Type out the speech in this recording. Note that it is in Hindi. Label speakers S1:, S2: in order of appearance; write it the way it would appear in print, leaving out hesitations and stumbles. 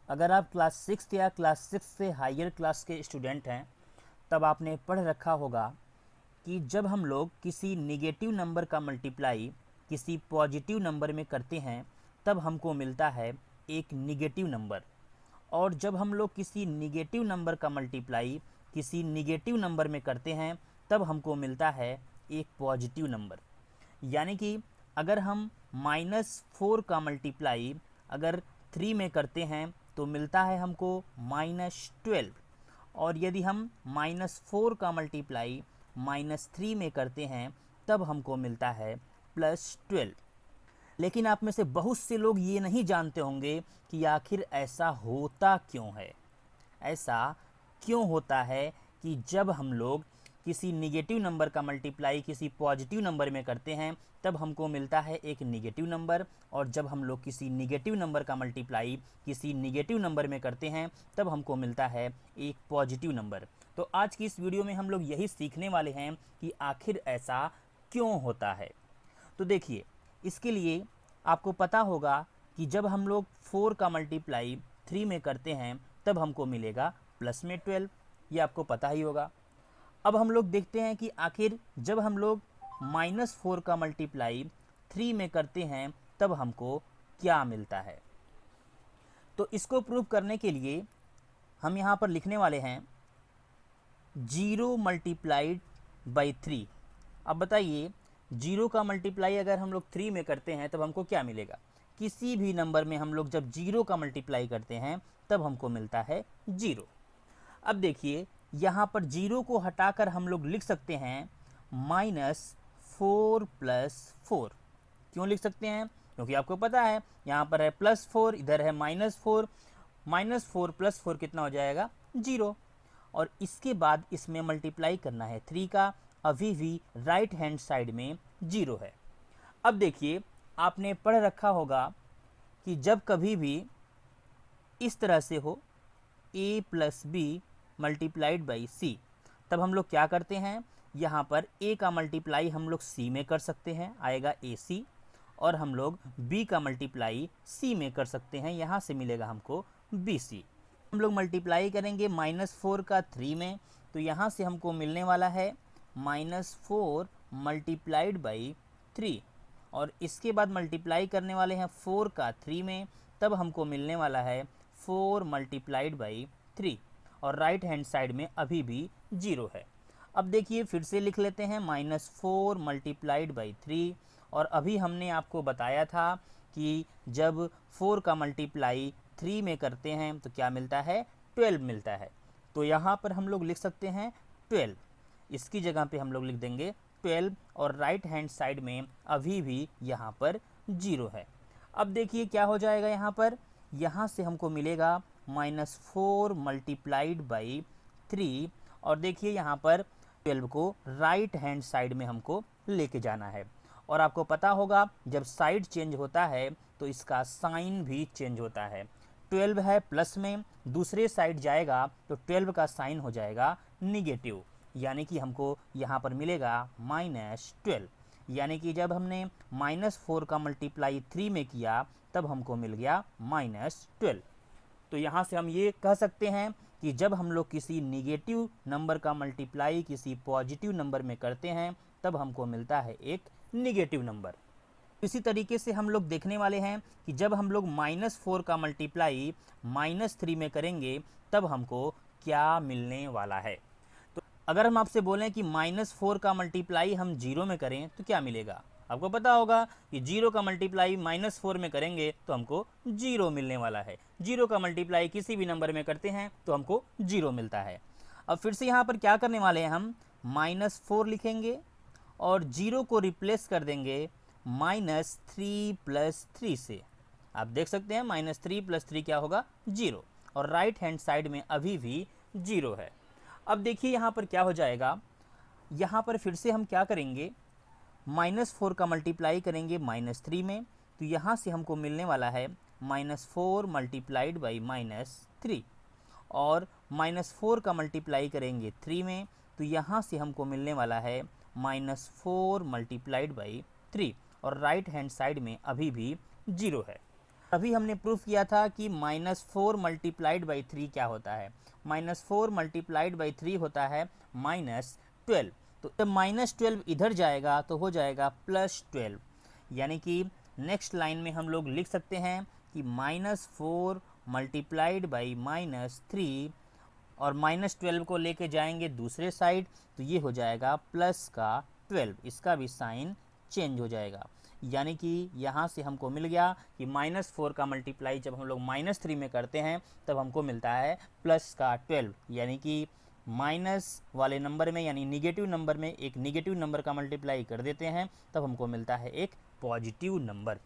S1: अगर आप क्लास 6 या क्लास 6 से हायर क्लास के स्टूडेंट हैं तब आपने पढ़ रखा होगा कि जब हम लोग किसी नेगेटिव नंबर का मल्टीप्लाई किसी पॉजिटिव नंबर में करते हैं तब हमको मिलता है एक निगेटिव नंबर, और जब हम लोग किसी निगेटिव नंबर का मल्टीप्लाई किसी निगेटिव नंबर में करते हैं तब हमको मिलता है एक पॉजिटिव नंबर। यानी कि अगर हम -4 का मल्टीप्लाई अगर 3 में करते हैं तो मिलता है हमको -12, और यदि हम -4 का मल्टीप्लाई -3 में करते हैं तब हमको मिलता है +12। लेकिन आप में से बहुत से लोग ये नहीं जानते होंगे कि आखिर ऐसा होता क्यों है। ऐसा क्यों होता है कि जब हम लोग किसी निगेटिव नंबर का मल्टीप्लाई किसी पॉजिटिव नंबर में करते हैं तब हमको मिलता है एक निगेटिव नंबर, और जब हम लोग किसी निगेटिव नंबर का मल्टीप्लाई किसी निगेटिव नंबर में करते हैं तब हमको मिलता है एक पॉजिटिव नंबर। तो आज की इस वीडियो में हम लोग यही सीखने वाले हैं कि आखिर ऐसा क्यों होता है। तो देखिए, इसके लिए आपको पता होगा कि जब हम लोग 4 का मल्टीप्लाई 3 में करते हैं तब हमको मिलेगा प्लस में 12, ये आपको पता ही होगा। अब हम लोग देखते हैं कि आखिर जब हम लोग -4 का मल्टीप्लाई 3 में करते हैं तब हमको क्या मिलता है। तो इसको प्रूव करने के लिए हम यहाँ पर लिखने वाले हैं 0 मल्टीप्लाइड बाई 3। अब बताइए, 0 का मल्टीप्लाई अगर हम लोग 3 में करते हैं तब हमको क्या मिलेगा। किसी भी नंबर में हम लोग जब 0 का मल्टीप्लाई करते हैं तब हमको मिलता है 0। अब देखिए, यहाँ पर 0 को हटाकर हम लोग लिख सकते हैं -4 + 4। क्यों लिख सकते हैं? क्योंकि आपको पता है यहाँ पर है +4, इधर है -4, -4 + 4 कितना हो जाएगा 0, और इसके बाद इसमें मल्टीप्लाई करना है 3 का, अभी भी राइट हैंड साइड में 0 है। अब देखिए, आपने पढ़ रखा होगा कि जब कभी भी इस तरह से हो a + b multiplied by c, तब हम लोग क्या करते हैं, यहाँ पर a का मल्टीप्लाई हम लोग c में कर सकते हैं, आएगा ac, और हम लोग b का मल्टीप्लाई c में कर सकते हैं, यहाँ से मिलेगा हमको bc। हम लोग मल्टीप्लाई करेंगे -4 का 3 में, तो यहाँ से हमको मिलने वाला है -4 मल्टीप्लाइड बाई 3, और इसके बाद मल्टीप्लाई करने वाले हैं 4 का 3 में, तब हमको मिलने वाला है 4 मल्टीप्लाइड बाई 3, और राइट हैंड साइड में अभी भी 0 है। अब देखिए, फिर से लिख लेते हैं -4 मल्टीप्लाइड बाई 3, और अभी हमने आपको बताया था कि जब 4 का मल्टीप्लाई 3 में करते हैं तो क्या मिलता है, 12 मिलता है। तो यहाँ पर हम लोग लिख सकते हैं 12, इसकी जगह पे हम लोग लिख देंगे 12, और राइट हैंड साइड में अभी भी यहाँ पर 0 है। अब देखिए क्या हो जाएगा, यहाँ से हमको मिलेगा -4 मल्टीप्लाइड बाई 3, और देखिए यहाँ पर 12 को राइट हैंड साइड में हमको लेके जाना है, और आपको पता होगा जब साइड चेंज होता है तो इसका साइन भी चेंज होता है। 12 है प्लस में, दूसरे साइड जाएगा तो 12 का साइन हो जाएगा निगेटिव, यानी कि हमको यहाँ पर मिलेगा -12। यानी कि जब हमने -4 का मल्टीप्लाई 3 में किया तब हमको मिल गया -12। तो यहाँ से हम ये कह सकते हैं कि जब हम लोग किसी निगेटिव नंबर का मल्टीप्लाई किसी पॉजिटिव नंबर में करते हैं तब हमको मिलता है एक निगेटिव नंबर। इसी तरीके से हम लोग देखने वाले हैं कि जब हम लोग -4 का मल्टीप्लाई -3 में करेंगे तब हमको क्या मिलने वाला है। तो अगर हम आपसे बोलें कि -4 का मल्टीप्लाई हम 0 में करें तो क्या मिलेगा, आपको पता होगा कि 0 का मल्टीप्लाई -4 में करेंगे तो हमको 0 मिलने वाला है। 0 का मल्टीप्लाई किसी भी नंबर में करते हैं तो हमको 0 मिलता है। अब फिर से यहाँ पर क्या करने वाले हैं, हम -4 लिखेंगे और 0 को रिप्लेस कर देंगे -3 + 3 से। आप देख सकते हैं -3 + 3 क्या होगा, 0, और राइट हैंड साइड में अभी भी 0 है। अब देखिए यहाँ पर क्या हो जाएगा, यहाँ पर फिर से हम क्या करेंगे, -4 का मल्टीप्लाई करेंगे -3 में, तो यहाँ से हमको मिलने वाला है -4 मल्टीप्लाइड बाई -3, और -4 का मल्टीप्लाई करेंगे 3 में, तो यहाँ से हमको मिलने वाला है -4 मल्टीप्लाइड बाई 3, और राइट हैंड साइड में अभी भी 0 है। अभी हमने प्रूफ किया था कि -4 मल्टीप्लाइड बाई 3 क्या होता है, -4 मल्टीप्लाइड बाई 3 होता है -12। तो जब -12 इधर जाएगा तो हो जाएगा +12, यानी कि नेक्स्ट लाइन में हम लोग लिख सकते हैं कि -4 मल्टीप्लाइड बाई -3 और -12 को लेके जाएंगे दूसरे साइड तो ये हो जाएगा +12, इसका भी साइन चेंज हो जाएगा। यानी कि यहाँ से हमको मिल गया कि -4 का मल्टीप्लाई जब हम लोग -3 में करते हैं तब हमको मिलता है +12, यानी कि माइनस वाले नंबर में यानी निगेटिव नंबर में एक निगेटिव नंबर का मल्टीप्लाई कर देते हैं तब हमको मिलता है एक पॉजिटिव नंबर।